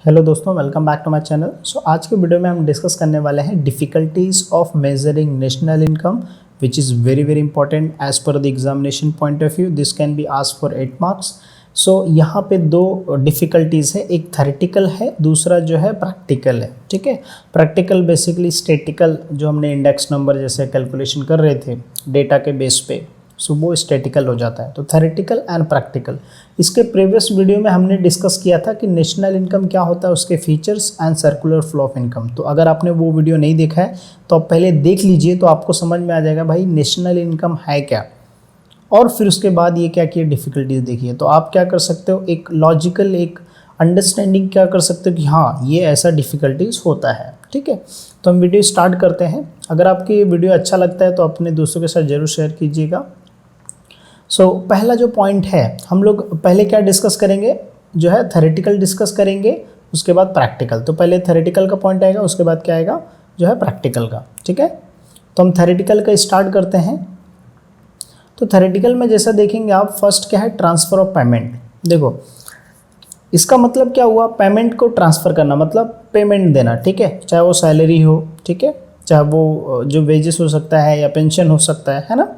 Hello दोस्तों, welcome back to my channel. आज के वीडियो में हम डिस्कस करने वाले हैं difficulties of measuring national income which is very very important as per the examination point of view. This can be asked for 8 marks. यहाँ पे दो डिफ़िकल्टीज़ है, एक थेरेटिकल है, दूसरा जो है प्रैक्टिकल है। ठीक है, प्रैक्टिकल बेसिकली स्टैटिकल जो हमने इंडेक्स नंबर जैसे कैलकुलेशन कर रहे थे डेटा के बेस पे, वो स्टैटिकल हो जाता है। तो थेरेटिकल एंड प्रैक्टिकल, इसके प्रीवियस वीडियो में हमने डिस्कस किया था कि नेशनल इनकम क्या होता है, उसके features and circular flow of income. तो अगर आपने वो वीडियो नहीं देखा है तो आप पहले देख लीजिए, तो आपको समझ में आ जाएगा भाई नेशनल इनकम है क्या, और फिर उसके बाद ये क्या किए डिफ़िकल्टीज देखिए। तो आप क्या कर सकते हो, एक लॉजिकल एक अंडरस्टैंडिंग क्या कर सकते हो कि हाँ ये ऐसा डिफ़िकल्टीज होता है। ठीक है, तो हम वीडियो स्टार्ट करते हैं। अगर आपको ये वीडियो अच्छा लगता है तो अपने दोस्तों के साथ ज़रूर शेयर कीजिएगा। पहला जो पॉइंट है, हम लोग पहले क्या डिस्कस करेंगे, जो है थेरेटिकल डिस्कस करेंगे, उसके बाद प्रैक्टिकल। तो पहले थेरेटिकल का पॉइंट आएगा, उसके बाद क्या आएगा, जो है प्रैक्टिकल का। ठीक है, तो हम थेरेटिकल का स्टार्ट करते हैं। तो थेरेटिकल में जैसा देखेंगे आप, फर्स्ट क्या है, ट्रांसफ़र ऑफ पेमेंट। देखो इसका मतलब क्या हुआ, पेमेंट को ट्रांसफ़र करना मतलब पेमेंट देना। ठीक है, चाहे वो सैलरी हो, ठीक है, चाहे वो जो वेजेस हो सकता है या पेंशन हो सकता है ना।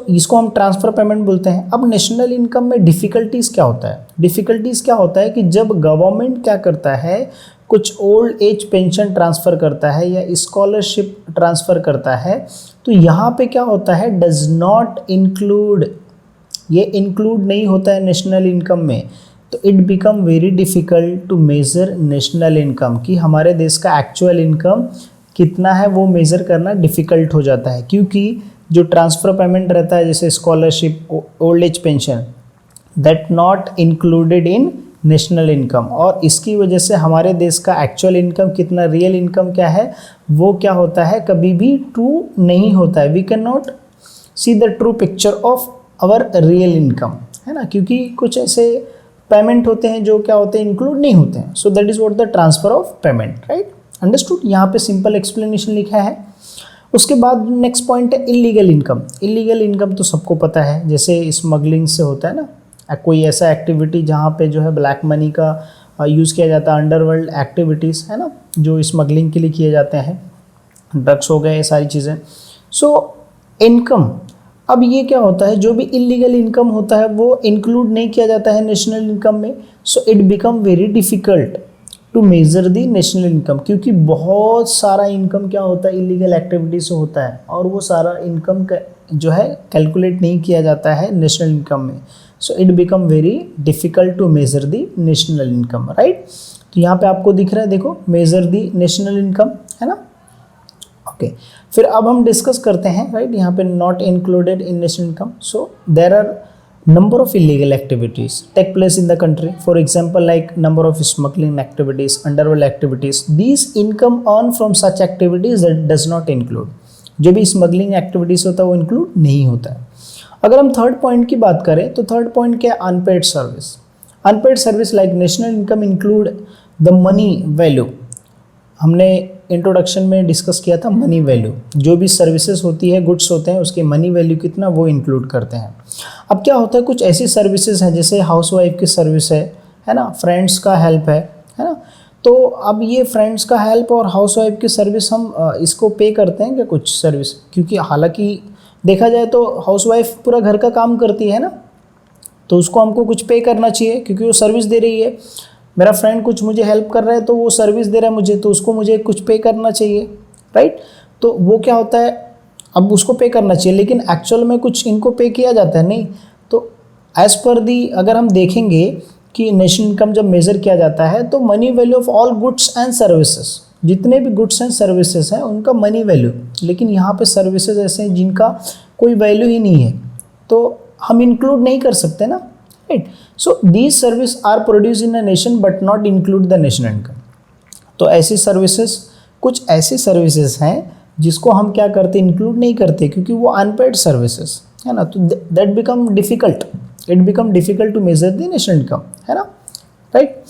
इसको हम ट्रांसफ़र पेमेंट बोलते हैं। अब नेशनल इनकम में डिफ़िकल्टीज़ क्या होता है, डिफ़िकल्टीज़ क्या होता है कि जब गवर्नमेंट क्या करता है, कुछ ओल्ड एज पेंशन ट्रांसफ़र करता है या स्कॉलरशिप ट्रांसफ़र करता है, तो यहाँ पे क्या होता है, डज नॉट इंक्लूड, ये इंक्लूड नहीं होता है नेशनल इनकम में। तो it become very difficult to measure national income, कि हमारे देश का एक्चुअल इनकम कितना है वो मेज़र करना डिफ़िकल्ट हो जाता है। क्योंकि जो ट्रांसफ़र पेमेंट रहता है जैसे scholarship, old age pension, that not included in national income, और इसकी वजह से हमारे देश का एक्चुअल इनकम कितना, रियल इनकम क्या है, वो क्या होता है, कभी भी ट्रू नहीं होता है। We can not see the true picture of our real income, है ना, क्योंकि कुछ ऐसे पेमेंट होते हैं जो क्या होते हैं, इंक्लूड नहीं होते हैं। So that is what the transfer of payment, right, understood. यहाँ पे सिंपल एक्सप्लेनेशन लिखा है। उसके बाद नेक्स्ट पॉइंट है इलीगल इनकम। इलीगल इनकम तो सबको पता है, जैसे स्मगलिंग से होता है ना, कोई ऐसा एक्टिविटी जहाँ पे जो है ब्लैक मनी का यूज़ किया जाता है, अंडरवर्ल्ड एक्टिविटीज़ है ना, जो स्मगलिंग के लिए किए जाते हैं, ड्रग्स हो गए, ये सारी चीज़ें। इनकम, अब ये क्या होता है, जो भी इलीगल इनकम होता है वो इंक्लूड नहीं किया जाता है नेशनल इनकम में। It become very difficult to measure the national income, क्योंकि बहुत सारा इनकम क्या होता है, इलीगल एक्टिविटी से होता है, और वो सारा इनकम जो है कैलकुलेट नहीं किया जाता है नेशनल इनकम में। It become very difficult to measure the national income, right. तो यहाँ पे आपको दिख रहा है, देखो, मेज़र दी नेशनल इनकम, है ना। ओके, फिर अब हम डिस्कस करते हैं, राइट, यहाँ पे not included in national income. There are number of illegal activities take place in the country, for example like number of smuggling activities, underworld activities. These income earned from such activities that does not include, जो भी smuggling activities होता है वो include नहीं होता है। अगर हम थर्ड पॉइंट की बात करें तो थर्ड पॉइंट क्या है, unpaid service. Unpaid service like national income include the money value. हमने इंट्रोडक्शन में डिस्कस किया था मनी वैल्यू, जो भी सर्विसेज होती है, गुड्स होते हैं, उसकी मनी वैल्यू कितना वो इंक्लूड करते हैं। अब क्या होता है, कुछ ऐसी सर्विसेज हैं जैसे हाउसवाइफ की सर्विस है ना, फ्रेंड्स का हेल्प है ना। तो अब ये फ्रेंड्स का हेल्प और हाउसवाइफ की सर्विस हम इसको पे करते हैं क्या, कुछ सर्विस, क्योंकि हालांकि देखा जाए तो हाउसवाइफ पूरा घर का काम करती है ना, तो उसको हमको कुछ पे करना चाहिए क्योंकि वो सर्विस दे रही है। मेरा फ्रेंड कुछ मुझे हेल्प कर रहा है तो वो सर्विस दे रहा है मुझे, तो उसको मुझे कुछ पे करना चाहिए, राइट। तो वो क्या होता है, अब उसको पे करना चाहिए, लेकिन एक्चुअल में कुछ इनको पे किया जाता है नहीं। तो एज़ पर दी, अगर हम देखेंगे कि नेशनल इनकम जब मेज़र किया जाता है तो money value of all goods and services, जितने भी गुड्स एंड सर्विसेज हैं उनका मनी वैल्यू, लेकिन यहाँ पे सर्विसेज ऐसे हैं जिनका कोई वैल्यू ही नहीं है, तो हम इंक्लूड नहीं कर सकते ना, right. These service are produce in a nation but not include the national income. तो ऐसी सर्विसेज, कुछ ऐसी सर्विसेज हैं जिसको हम क्या करते, इंक्लूड नहीं करते, क्योंकि वो अनपेड सर्विसेज है ना। तो that become difficult, it become difficult to measure the national income, है ना, राइट।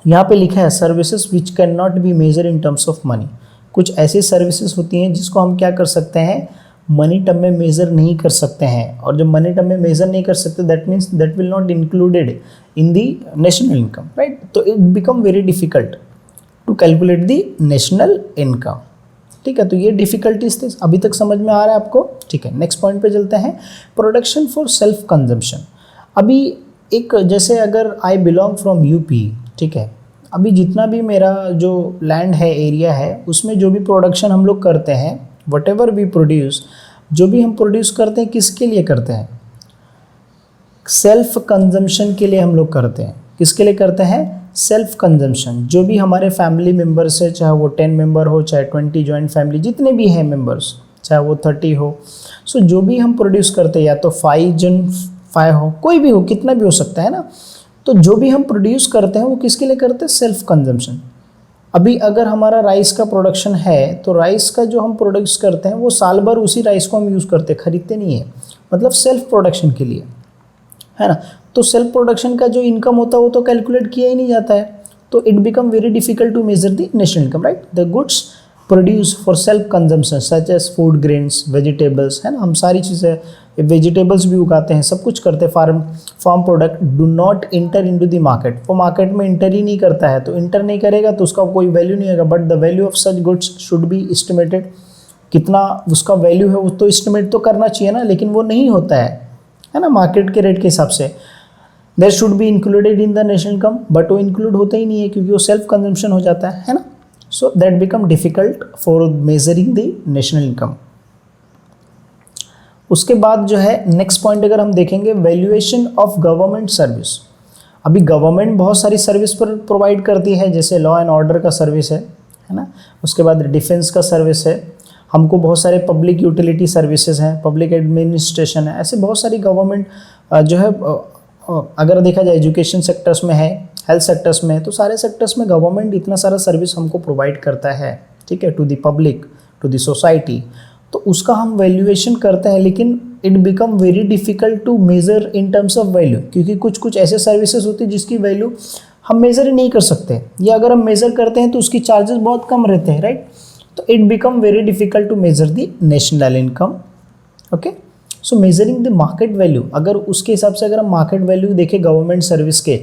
यहाँ पे लिखा है services which can not be measure in terms of money. कुछ ऐसी सर्विसेज होती हैं जिसको हम क्या कर सकते हैं, मनी टर्म में मेज़र नहीं कर सकते हैं, और जब मनी टर्म में मेज़र नहीं कर सकते that means that will not included in the national income, right. तो it become very difficult to calculate the national income, ठीक है। तो ये डिफिकल्टीज थे, अभी तक समझ में आ रहा है आपको, ठीक है। नेक्स्ट पॉइंट पे चलते हैं, प्रोडक्शन फॉर सेल्फ कंजम्पशन। अभी एक जैसे अगर आई बिलोंग फ्रॉम यूपी, ठीक है, अभी जितना भी मेरा जो लैंड है, एरिया है, उसमें जो भी प्रोडक्शन हम लोग करते हैं, वट एवर वी प्रोड्यूस, जो भी हम प्रोड्यूस करते हैं किसके लिए करते हैं, सेल्फ कंजम्पशन के लिए हम लोग करते हैं। किसके लिए करते हैं, सेल्फ कंजम्पशन। जो भी हमारे फैमिली मेम्बर्स है, चाहे वो 10 मेंबर हो, चाहे 20 जॉइंट फैमिली, जितने भी हैं मेंबर्स, चाहे वो 30 हो, सो जो भी हम प्रोड्यूस करते हैं, या तो 5 हो, कोई भी हो, कितना भी हो सकता है ना, तो जो भी हम प्रोड्यूस करते हैं वो किसके लिए करते हैं, सेल्फ कंजम्पशन। अभी अगर हमारा राइस का प्रोडक्शन है, तो राइस का जो हम प्रोड्यूस करते हैं वो साल भर उसी राइस को हम यूज़ करते हैं, खरीदते नहीं है, मतलब सेल्फ प्रोडक्शन के लिए, है ना। तो सेल्फ प्रोडक्शन का जो इनकम होता है वो तो कैलकुलेट किया ही नहीं जाता है, तो it become very difficult to measure the national income, right. The goods produce for self consumption such as food, grains, vegetables, है ना, हम सारी चीज़ें, वेजिटेबल्स भी उगाते हैं, सब कुछ करते हैं, farm product do not enter into the market, वो मार्केट में इंटर ही नहीं करता है, तो इंटर नहीं करेगा तो उसका कोई वैल्यू नहीं होगा। But the value of such goods should be estimated, कितना उसका वैल्यू है वो तो एस्टिमेट तो करना चाहिए ना, लेकिन वो नहीं होता है ना, मार्केट के रेट के हिसाब से। There should be included in the national income, but वो इंक्लूड होता ही नहीं है क्योंकि वो सेल्फ कंजम्पशन हो जाता है ना। So that become difficult for measuring the national income. उसके बाद जो है नेक्स्ट पॉइंट अगर हम देखेंगे, वैल्यूएशन ऑफ गवर्नमेंट सर्विस। अभी गवर्नमेंट बहुत सारी सर्विस पर प्रोवाइड करती है, जैसे लॉ एंड ऑर्डर का सर्विस है ना, उसके बाद डिफेंस का सर्विस है, हमको बहुत सारे पब्लिक यूटिलिटी सर्विसेज हैं, पब्लिक एडमिनिस्ट्रेशन है, ऐसे बहुत सारी गवर्नमेंट जो है, अगर देखा जाए एजुकेशन सेक्टर्स में है, हेल्थ सेक्टर्स में है, तो सारे सेक्टर्स में गवर्नमेंट इतना सारा सर्विस हमको प्रोवाइड करता है, ठीक है, to the public, to the society. तो उसका हम वैल्यूएशन करते हैं, लेकिन it become very difficult to measure in terms of value, क्योंकि कुछ कुछ ऐसे सर्विसेज होती है जिसकी वैल्यू हम मेज़र ही नहीं कर सकते, या अगर हम मेज़र करते हैं तो उसकी चार्जेस बहुत कम रहते हैं, राइट। तो it become very difficult to measure the national income, okay. So measuring the market value, अगर उसके हिसाब से अगर हम मार्केट वैल्यू देखें गवर्नमेंट सर्विस के,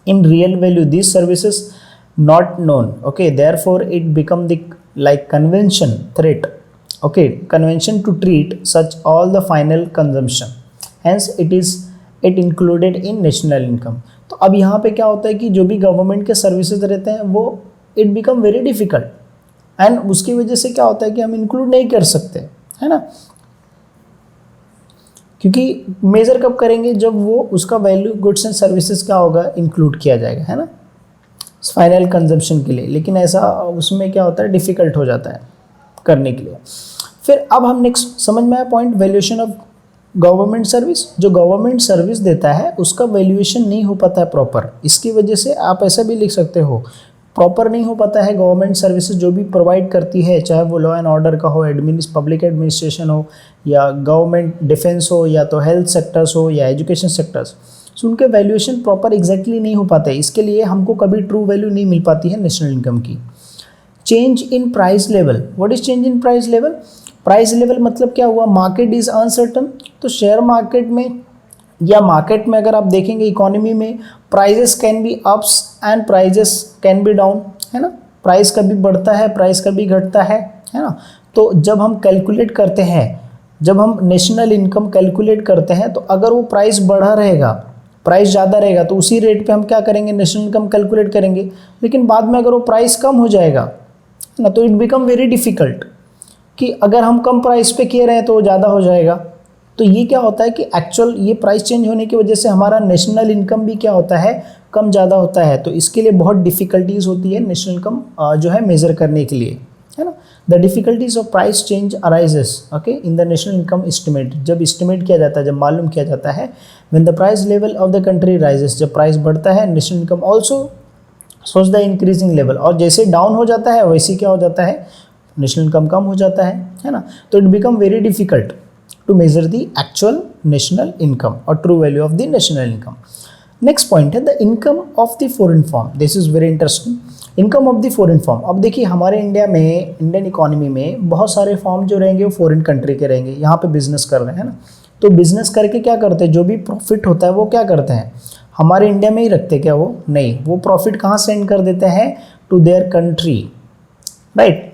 in real value this services not known, okay, therefore it become the like convention threat, okay, convention to treat such all the final consumption, hence it included in national income। तो अब यहाँ पे क्या होता है कि जो भी गवर्नमेंट के सर्विसेज रहते हैं वो it become very difficult, and उसकी वजह से क्या होता है कि हम इंक्लूड नहीं कर सकते, है ना, क्योंकि मेजर कब करेंगे, जब वो उसका वैल्यू गुड्स एंड सर्विसेज क्या होगा, इंक्लूड किया जाएगा, है ना, फाइनल कंजम्पशन के लिए। लेकिन ऐसा उसमें क्या होता है, डिफिकल्ट हो जाता है करने के लिए। फिर अब हम नेक्स्ट समझ में आया point, valuation of government service. जो गवर्नमेंट सर्विस देता है उसका वैल्यूएशन नहीं हो पाता है प्रॉपर, इसकी वजह से आप ऐसा भी लिख सकते हो, प्रॉपर नहीं हो पाता है गवर्नमेंट सर्विसेज जो भी प्रोवाइड करती है, चाहे वो लॉ एंड ऑर्डर का हो, पब्लिक एडमिनिस्ट्रेशन हो, या गवर्नमेंट डिफेंस हो, या तो हेल्थ सेक्टर्स हो, या एजुकेशन सेक्टर्स, सो उनके वैल्यूएशन प्रॉपर एग्जैक्टली नहीं हो पाते। इसके लिए हमको कभी ट्रू वैल्यू नहीं मिल पाती है नेशनल इनकम की। Change in price level, what is change in price level? Price level मतलब क्या हुआ, मार्केट इज अनसर्टन, तो शेयर मार्केट में या मार्केट में अगर आप देखेंगे इकोनॉमी में, prices can be ups and prices can be down, है ना, प्राइस कभी बढ़ता है, प्राइस कभी घटता है ना। तो जब हम कैलकुलेट करते हैं, जब हम नेशनल इनकम कैलकुलेट करते हैं, तो अगर वो प्राइस बढ़ा रहेगा, प्राइस ज़्यादा रहेगा, तो उसी रेट पे हम क्या करेंगे, नेशनल इनकम कैलकुलेट करेंगे। लेकिन बाद में अगर वो प्राइस कम हो जाएगा ना, तो इट बिकम वेरी डिफ़िकल्ट कि अगर हम कम प्राइस पे किए रहे तो वो ज़्यादा हो जाएगा। तो ये क्या होता है कि एक्चुअल ये प्राइस चेंज होने की वजह से हमारा नेशनल इनकम भी क्या होता है, कम ज़्यादा होता है। तो इसके लिए बहुत डिफ़िकल्टीज़ होती है नेशनल इनकम जो है मेज़र करने के लिए, है ना। The difficulties of price change arises, okay, in the national income estimate. जब एस्टिमेट किया जाता है, जब मालूम किया जाता है, when the price level of the country rises, जब प्राइस बढ़ता है, नेशनल इनकम ऑल्सो सोच द इंक्रीजिंग लेवल, और जैसे डाउन हो जाता है वैसे क्या हो जाता है, नेशनल इनकम कम हो जाता है ना। तो it become very difficult to measure the actual national income और true value of the national income. Next point है the income of the foreign firm. This is very interesting. Income of the foreign form, अब देखिए हमारे India में, Indian economy में बहुत सारे form जो रहेंगे वो फॉरेन कंट्री के रहेंगे, यहाँ पे बिजनेस कर रहे हैं ना, तो बिजनेस करके क्या करते हैं, जो भी प्रॉफिट होता है वो क्या करते हैं, हमारे इंडिया में ही रखते क्या वो, नहीं, वो प्रॉफिट कहाँ सेंड कर देते हैं, टू देयर कंट्री, राइट।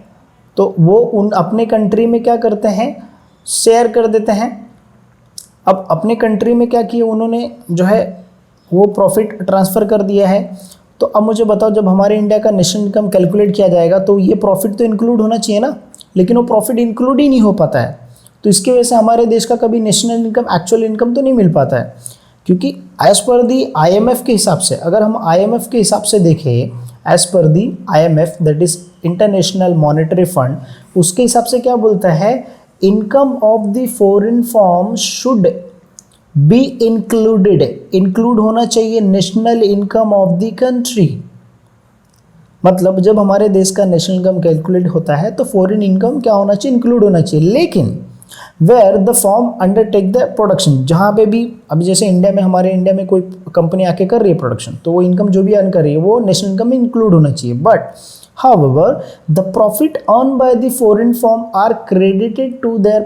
तो वो उन अपने कंट्री में क्या करते हैं, शेयर कर देते हैं। अब अपने कंट्री में क्या किया उन्होंने, जो है वो प्रॉफिट ट्रांसफ़र कर दिया है। तो अब मुझे बताओ, जब हमारे इंडिया का नेशनल इनकम कैलकुलेट किया जाएगा तो ये प्रॉफिट तो इंक्लूड होना चाहिए ना, लेकिन वो प्रॉफिट इंक्लूड ही नहीं हो पाता है। तो इसकी वजह से हमारे देश का कभी नेशनल इनकम, एक्चुअल इनकम तो नहीं मिल पाता है, क्योंकि एज पर दी IMF के हिसाब से, अगर हम IMF के हिसाब से देखें, as per the IMF that is international monetary fund, उसके हिसाब से क्या बोलता है, income of the foreign form should be included, include होना चाहिए national income of the country. मतलब जब हमारे देश का नेशनल इनकम कैलकुलेट होता है तो फॉरेन इनकम क्या होना चाहिए, इंक्लूड होना चाहिए। लेकिन where the form undertake the production, जहाँ पे भी, अभी जैसे इंडिया में, हमारे इंडिया में कोई कंपनी आके कर रही है प्रोडक्शन, तो वो इनकम जो भी अर्न कर रही है वो नेशनल इनकम में इंक्लूड होना चाहिए। But however the profit earned by the foreign firm are credited to their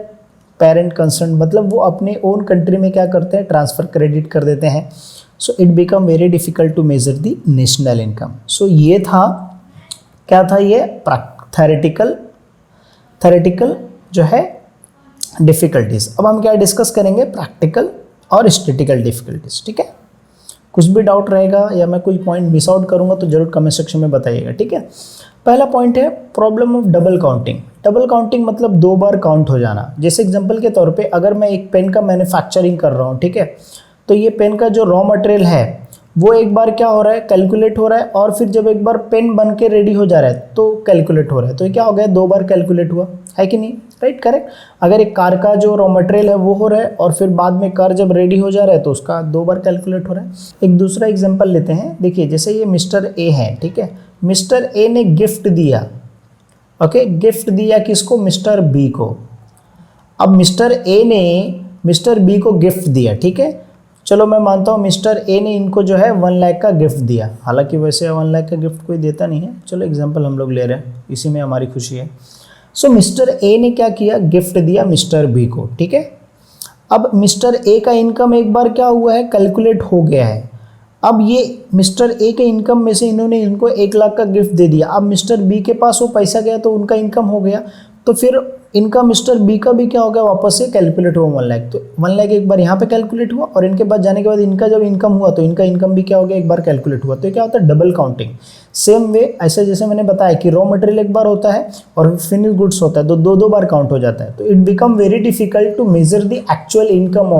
parent concern, मतलब वो अपने ओन कंट्री में क्या करते हैं, ट्रांसफर क्रेडिट कर देते हैं। So it become very difficult to measure the national income. So ये था, क्या था ये, थेरेटिकल जो है डिफिकल्टीज। अब हम क्या डिस्कस करेंगे, प्रैक्टिकल और स्टैटिकल डिफिकल्टीज, ठीक है। कुछ भी डाउट रहेगा या मैं कोई पॉइंट मिस आउट करूंगा तो जरूर कमेंट सेक्शन में बताइएगा, ठीक है। पहला पॉइंट है problem of double counting. Double counting मतलब दो बार काउंट हो जाना। जैसे एग्जांपल के तौर पे, अगर मैं एक पेन का मैन्युफैक्चरिंग कर रहा हूँ, ठीक है, तो ये पेन का जो रॉ मटेरियल है वो एक बार क्या हो रहा है, कैलकुलेट हो रहा है, और फिर जब एक बार पेन बन के रेडी हो जा रहा है तो कैलकुलेट हो रहा है। तो ये क्या हो गया, दो बार कैलकुलेट हुआ है कि नहीं, राइट, करेक्ट। अगर एक कार का जो रॉ मटेरियल है वो हो रहा है और फिर बाद में कार जब रेडी हो जा रहा है तो उसका दो बार कैलकुलेट हो रहा है। एक दूसरा एग्जांपल लेते हैं, देखिए जैसे ये मिस्टर ए है, ठीक है, मिस्टर ए ने गिफ्ट दिया, ओके, गिफ्ट दिया किसको, मिस्टर बी को। अब मिस्टर ए ने मिस्टर बी को गिफ्ट दिया, ठीक है, चलो मैं मानता हूँ मिस्टर ए ने इनको जो है 1 लाख का गिफ्ट दिया। हालांकि वैसे 1 लाख का गिफ्ट कोई देता नहीं है, चलो एग्जांपल हम लोग ले रहे हैं, इसी में हमारी खुशी है। सो मिस्टर ए ने क्या किया, गिफ्ट दिया मिस्टर बी को, ठीक है। अब मिस्टर ए का इनकम एक बार क्या हुआ है, कैलकुलेट हो गया है। अब ये मिस्टर ए के इनकम में से इन्होंने इनको 1 लाख का गिफ्ट दे दिया। अब मिस्टर बी के पास वो पैसा गया तो उनका इनकम हो गया, तो फिर इनका मिस्टर बी का भी क्या हो गया, वापस से कैलकुलेट हुआ 1 लाख। तो 1 लाख एक बार यहाँ पे कैलकुलेट हुआ और इनके पास जाने के बाद इनका जब इनकम हुआ तो इनका इनकम भी क्या हो गया, एक बार कैलकुलेट हुआ। तो क्या होता है, डबल काउंटिंग। सेम वे ऐसे जैसे मैंने बताया कि रॉ मटेरियल एक बार होता है और फिनिश गुड्स होता है, तो दो बार काउंट हो जाता है। तो it become very difficult to measure the actual income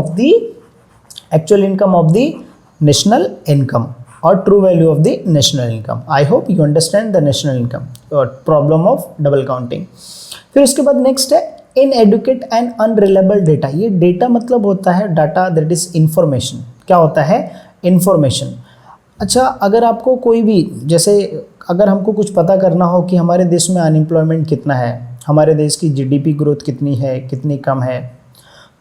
of the national income और true value of the national income. I hope you understand the national income और प्रॉब्लम ऑफ डबल काउंटिंग। फिर उसके बाद next है inadequate and unreliable data. ये data मतलब होता है डाटा, दैट इज इंफॉर्मेशन। क्या होता है, इंफॉर्मेशन। अच्छा, अगर आपको कोई भी, जैसे अगर हमको कुछ पता करना हो कि हमारे देश में अनएम्प्लॉयमेंट कितना है, हमारे देश की GDP ग्रोथ कितनी है, कितनी कम है,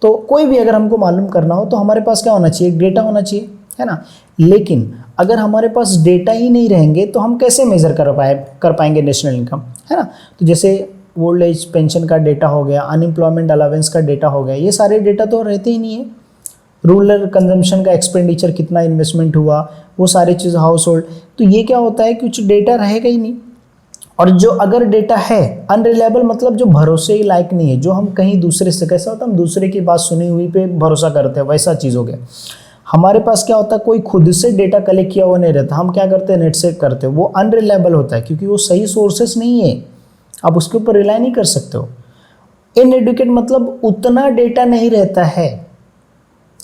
तो कोई भी अगर हमको मालूम करना हो तो हमारे पास क्या होना चाहिए, डेटा होना चाहिए, है ना। लेकिन अगर हमारे पास डेटा ही नहीं रहेंगे तो हम कैसे मेज़र कर पाएंगे नेशनल इनकम, है ना। तो जैसे ओल्ड एज पेंशन का डेटा हो गया, अनएम्प्लॉयमेंट अलावेंस का डेटा हो गया, ये सारे डेटा तो रहते ही नहीं है। रूरल कंजम्पशन का एक्सपेंडिचर कितना इन्वेस्टमेंट हुआ, वो सारी चीज़, हाउस होल्ड, तो ये क्या होता है, कुछ डेटा रहेगा ही नहीं। और जो अगर डेटा है अनरिलायबल मतलब जो भरोसे ही लायक नहीं है, जो हम कहीं दूसरे से, कैसा होता है हम दूसरे की बात सुनी हुई पे भरोसा करते हैं, वैसा चीज़ हो गया। हमारे पास क्या होता है, कोई खुद से डेटा कलेक्ट किया हुआ नहीं रहता, हम क्या करते हैं, नेट से करते हैं, वो अनरिलायबल होता है क्योंकि वो सही सोर्सेस नहीं है, आप उसके ऊपर रिलाई नहीं कर सकते हो। इनएडुकेट मतलब उतना डेटा नहीं रहता है,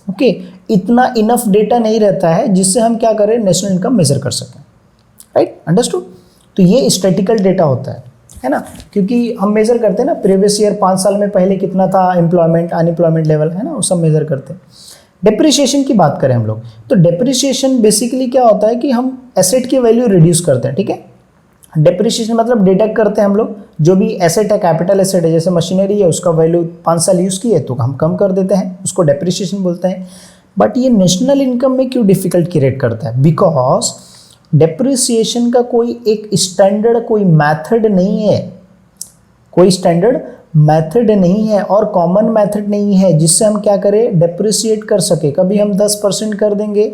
ओके, इतना इनफ डेटा नहीं रहता है जिससे हम क्या करें, नेशनल इनकम मेजर कर सकें, राइट, अंडरस्टूड। तो ये स्टैटिकल डेटा होता है ना, क्योंकि हम मेजर करते हैं ना प्रीवियस ईयर 5 साल में पहले कितना था एम्प्लॉयमेंट, अनएम्प्लॉयमेंट लेवल, है ना, वो सब मेजर करते हैं। डेप्रिसिएशन की बात करें हम लोग, तो डेप्रिसिएशन बेसिकली क्या होता है कि हम एसेट की वैल्यू रिड्यूस करते हैं, ठीक है। डेप्रिसिएशन मतलब डिडक्ट करते हैं हम लोग, जो भी एसेट है, कैपिटल एसेट है, जैसे मशीनरी है, उसका वैल्यू 5 साल यूज़ की है तो हम कम कर देते हैं, उसको डेप्रिसिएशन बोलते हैं। बट ये नेशनल इनकम में क्यों डिफिकल्ट क्रिएट करता है, बिकॉज डेप्रिसिएशन का कोई एक स्टैंडर्ड कोई मेथड नहीं है, कोई स्टैंडर्ड मेथड नहीं है और कॉमन मेथड नहीं है जिससे हम क्या करें, डेप्रिसिएट कर सके। कभी हम 10% कर देंगे,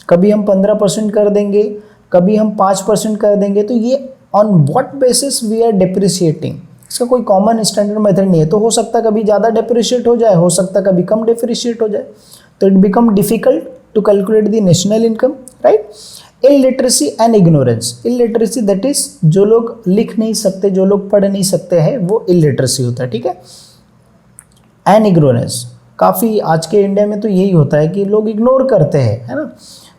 कभी हम 15% कर देंगे, कभी हम 5% कर देंगे। तो ये on what basis we are depreciating, इसका कोई कॉमन स्टैंडर्ड मेथड नहीं है। तो हो सकता है कभी ज़्यादा डेप्रिशिएट हो जाए, हो सकता है कभी कम डेप्रिशिएट हो जाए। तो it become difficult to calculate the national income, right. Illiteracy and ignorance, illiteracy that is जो लोग लिख नहीं सकते, जो लोग पढ़ नहीं सकते हैं, वो इलिटरेसी होता है, ठीक है। एंड इग्नोरेंस, काफ़ी आज के इंडिया में तो यही होता है कि लोग इग्नोर करते हैं, है ना।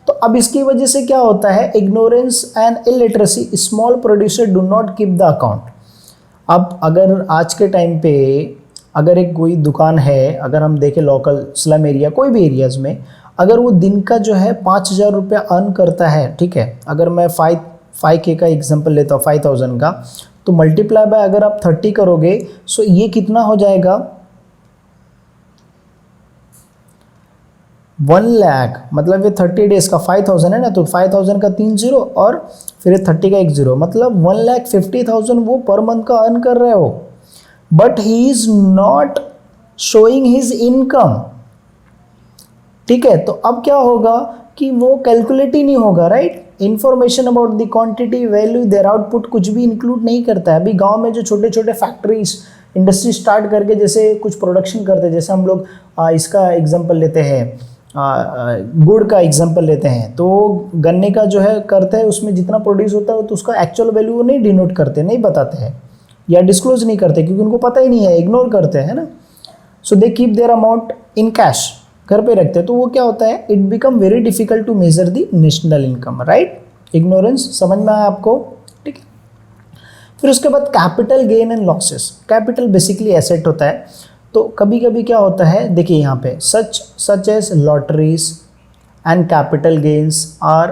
तो अब इसकी वजह से क्या होता है, ignorance and illiteracy, small producer do not keep the account. अब अगर आज के टाइम पे अगर एक कोई दुकान है, अगर हम देखें लोकल स्लम एरिया कोई भी एरियाज़ में, अगर वो दिन का जो है 5,000 रुपया अर्न करता है, ठीक है, अगर मैं 5K का एग्जांपल लेता हूँ, 5,000 का, तो मल्टीप्लाई बाय अगर आप 30 करोगे, सो ये कितना हो जाएगा, 1 लाख। मतलब ये 30 डेज का 5,000 है ना, तो 5,000 का 3 जीरो और फिर 30 का 1 जीरो, मतलब 1,50,000 वो पर मंथ का अर्न कर रहे हो। But he is not showing his income, ठीक है। तो अब क्या होगा कि वो कैलकुलेट ही नहीं होगा, right. Information about the quantity, value, their output कुछ भी इंक्लूड नहीं करता है। अभी गांव में जो छोटे छोटे फैक्ट्रीज, इंडस्ट्री स्टार्ट करके जैसे कुछ प्रोडक्शन करते हैं, जैसे हम लोग इसका एग्जांपल लेते हैं, गुड़ का एग्जांपल लेते हैं, तो गन्ने का जो है करते हैं, उसमें जितना प्रोड्यूस होता है तो उसका एक्चुअल वैल्यू वो नहीं डिनोट करते, नहीं बताते हैं या डिस्क्लोज नहीं करते, क्योंकि उनको पता ही नहीं है, इग्नोर करते हैं ना। So they keep their amount in cash, घर पे रखते हैं। तो वो क्या होता है, it become very difficult to measure the national income, right. Ignorance समझ में आया आपको, ठीक है। फिर उसके बाद capital gain and losses. Capital basically asset होता है। तो कभी कभी क्या होता है, देखिए यहाँ पे such as lotteries and capital gains are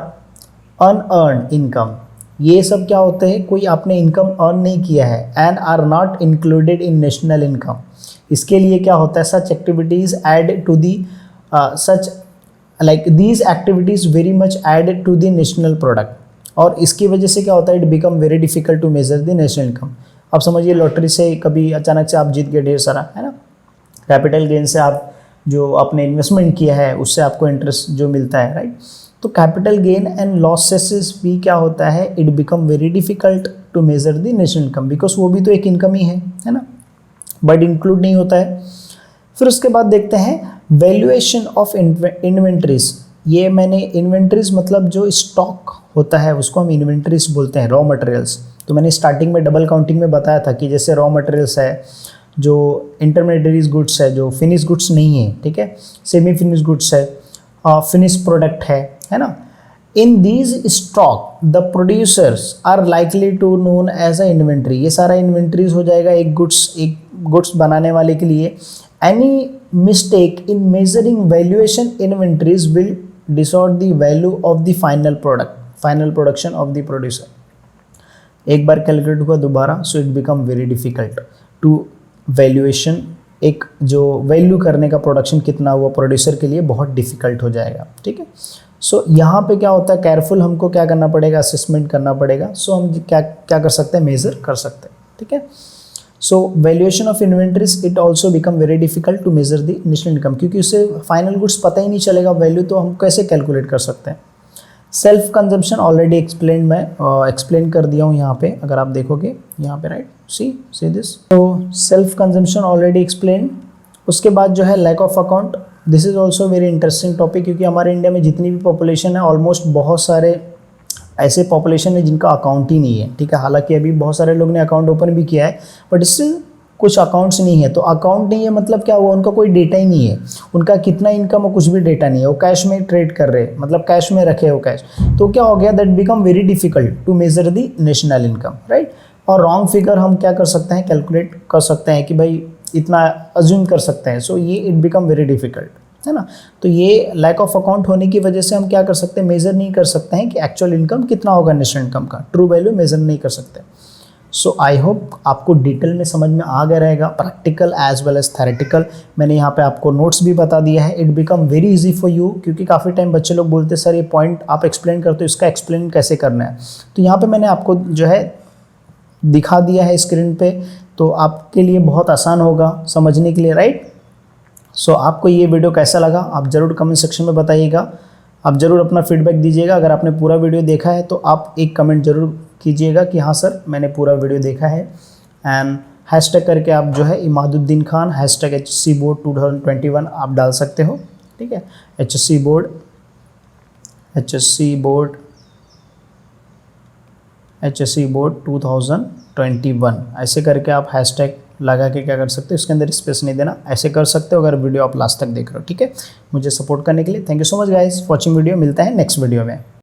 unearned income. ये सब क्या होते हैं, कोई आपने इनकम अर्न नहीं किया है, and are not included in national income. इसके लिए क्या होता है, such activities add to the such like these activities very much added to the national product. और इसकी वजह से क्या होता है, it become very difficult to measure the national income. अब समझिए लॉटरी से कभी अचानक से आप जीत गए ढेर सारा, है ना। कैपिटल गेन से आप जो आपने इन्वेस्टमेंट किया है उससे आपको इंटरेस्ट जो मिलता है, राइट। तो कैपिटल गेन एंड लॉसेस भी क्या होता है, it become very difficult to measure the national income, because वो भी तो एक इनकम ही है ना, बट इंक्लूड नहीं होता है। फिर उसके बाद देखते हैं वैल्यूएशन ऑफ इन्वेंट्रीज। ये मैंने इन्वेंट्रीज मतलब जो स्टॉक होता है उसको हम इन्वेंट्रीज बोलते हैं, रॉ मटेरियल्स। तो मैंने स्टार्टिंग में डबल काउंटिंग में बताया था कि जैसे रॉ मटेरियल्स है, जो इंटरमीडिएट गुड्स है, जो फिनिश गुड्स नहीं है, ठीक है, सेमी फिनिश गुड्स है, फिनिश प्रोडक्ट है ना। In these stock the producers are likely to known as a inventory. ये सारा इन्वेंट्रीज हो जाएगा एक गुड्स बनाने वाले के लिए। Any mistake in measuring valuation inventories will distort the value of the final production of the producer. एक बार कैलकुलेट हुआ दोबारा, so it become very difficult to valuation. एक जो वैल्यू करने का प्रोडक्शन कितना हुआ प्रोड्यूसर के लिए बहुत डिफिकल्ट हो जाएगा, ठीक है। सो यहाँ पे क्या होता है, केयरफुल हमको क्या करना पड़ेगा, असेसमेंट करना पड़ेगा। सो हम क्या कर सकते हैं, मेजर कर सकते हैं, ठीक है। So valuation of inventories it also become very difficult to measure the national income, क्योंकि उससे फाइनल गुड्स पता ही नहीं चलेगा वैल्यू, तो हम कैसे कैलकुलेट कर सकते हैं। सेल्फ कंजम्पशन ऑलरेडी एक्सप्लेन कर दिया हूँ यहाँ पे, अगर आप देखोगे यहाँ पे, राइट। सी दिस, तो सेल्फ कंजम्पशन ऑलरेडी एक्सप्लेन। उसके बाद जो है lack of account, this is also very interesting topic, क्योंकि हमारे इंडिया में जितनी भी पॉपुलेशन है ऑलमोस्ट बहुत सारे ऐसे पॉपुलेशन है जिनका अकाउंट ही नहीं है, ठीक है। हालांकि अभी बहुत सारे लोग ने अकाउंट ओपन भी किया है, बट इससे कुछ अकाउंट्स नहीं है। तो अकाउंट नहीं है मतलब क्या हुआ, उनका कोई डेटा ही नहीं है, उनका कितना इनकम हो कुछ भी डेटा नहीं है, वो कैश में ट्रेड कर रहे हैं, मतलब कैश में रखे हो कैश। तो क्या हो गया, that become very difficult to measure the national income, right. और रॉन्ग फिगर हम क्या कर सकते हैं, कैलकुलेट कर सकते हैं कि भाई इतना अज्यूम कर सकते हैं। सो ये इट बिकम वेरी डिफिकल्ट, है ना। तो ये लैक ऑफ अकाउंट होने की वजह से हम क्या कर सकते हैं, मेजर नहीं कर सकते हैं कि एक्चुअल इनकम कितना होगा नेशनल इनकम का, ट्रू वैल्यू मेजर नहीं कर सकते। सो आई होप आपको डिटेल में समझ में आ गया रहेगा, practical as well as theoretical. मैंने यहाँ पे आपको नोट्स भी बता दिया है। It become very easy for you, क्योंकि काफ़ी टाइम बच्चे लोग बोलते सर ये पॉइंट आप एक्सप्लेन करते हो, इसका एक्सप्लेन कैसे करना है। तो यहाँ पे मैंने आपको जो है दिखा दिया है स्क्रीन पे, तो आपके लिए बहुत आसान होगा समझने के लिए, राइट। सो आपको ये वीडियो कैसा लगा आप ज़रूर कमेंट सेक्शन में बताइएगा। आप ज़रूर अपना फीडबैक दीजिएगा। अगर आपने पूरा वीडियो देखा है तो आप एक कमेंट ज़रूर कीजिएगा कि हाँ सर मैंने पूरा वीडियो देखा है। एंड हैशटैग करके आप जो है इमादुद्दीन खान #HSC बोर्ड 2021 आप डाल सकते हो, ठीक है। HSC बोर्ड 2021 ऐसे करके आप हैशटैग लगा के क्या कर सकते हो, इसके अंदर स्पेस नहीं देना, ऐसे कर सकते हो अगर वीडियो आप लास्ट तक देख रहे हो, ठीक है। मुझे सपोर्ट करने के लिए thank you so much guys watching video. मिलता है नेक्स्ट वीडियो में।